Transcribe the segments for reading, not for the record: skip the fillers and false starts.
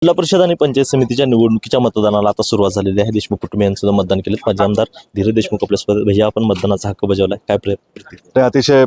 जिल्हा परिषद आणि पंचायत समितीच्या निवडणुकीच्या मतदानाला आता सुरुवात झालेली आहे। देशमुख कुटुंबीय यांनी सुद्धा मतदान केले। माजी आमदार धीरज देशमुख आपल्यासोबत भैया, आपण मतदानाचा हक्क बजावलाय, काय प्रतिक्रिया? ते अतिशय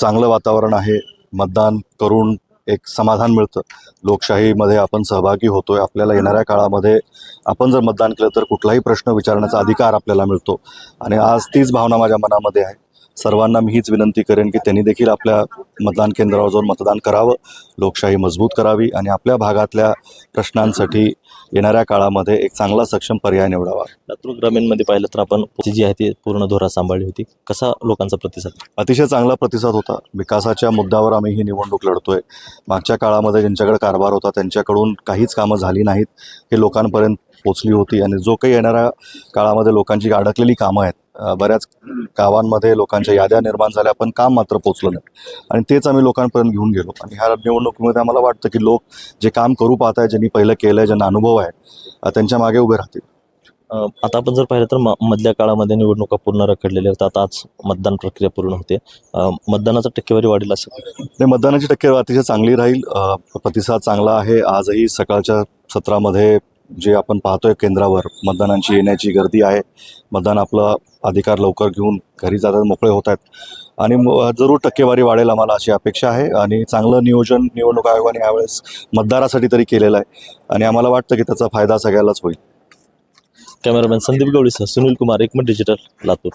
चांगलं वातावरण आहे। मतदान करून एक समाधान मिळतं। लोकशाहीमध्ये आपण सहभागी होतोय। आपल्याला येणाऱ्या काळामध्ये आपण जर मतदान केलं तर कुठलाही प्रश्न विचारण्याचा अधिकार आपल्याला मिळतो आणि आज तीच भावना माझ्या मनामध्ये आहे। सर्वांना मी हीच विनंती करेन की त्यांनी देखील आपल्या मतदान केंद्रावर जाऊन मतदान करावं, लोकशाही मजबूत करावी आणि आपल्या भागातल्या प्रश्नांसाठी येणाऱ्या काळामध्ये एक चांगला सक्षम पर्याय निवडावा। लातूर ग्रामीणमध्ये पाहिलं तर आपण जी आहे ती पूर्ण धोरा सांभाळली होती, कसा लोकांचा प्रतिसाद? अतिशय चांगला प्रतिसाद होता। विकासाच्या मुद्द्यावर आम्ही ही निवडणूक लढतोय। मागच्या काळामध्ये ज्यांच्याकडे कारभार होता त्यांच्याकडून काहीच कामं झाली नाहीत, हे लोकांपर्यंत पोचली होती आणि जो काही येणाऱ्या काळामध्ये लोकांची अडकलेली कामं आहेत, बऱ्याच गावांमध्ये लोकांच्या याद्या निर्माण झाल्या पण काम मात्र पोचलं नाही आणि तेच आम्ही लोकांपर्यंत घेऊन गेलो आणि ह्या निवडणुकीमध्ये आम्हाला वाटतं की लोक जे काम करू पाहत आहेत, ज्यांनी पहिलं केलं आहे, ज्यांना अनुभव आहे, त्यांच्या मागे उभे राहतील। आता आपण जर पाहिलं तर मधल्या काळामध्ये निवडणुका पूर्ण रखडलेल्या होतात, आज मतदान प्रक्रिया पूर्ण होते। मतदानाचा टक्केवारी वाढेल असं? नाही, मतदानाची टक्केवारी अतिशय चांगली राहील। प्रतिसाद चांगला आहे। आजही सकाळच्या सत्रामध्ये जे आपण पाहतोय केंद्रावर मतदानांची येण्याची गर्दी आहे। मतदान आपला अधिकार लवकर घेऊन घरी जातात मोकळे होत आहेत आणि जरूर टक्केवारी वाढेल, आम्हाला अशी अपेक्षा आहे आणि चांगलं नियोजन निवडणूक आयोगाने यावेळेस मतदारासाठी तरी केलेलं आहे आणि आम्हाला वाटतं की त्याचा फायदा सगळ्यालाच होईल। कॅमेरामॅन संदीप गवळीसह सुनील कुमार, एकमत डिजिटल, लातूर।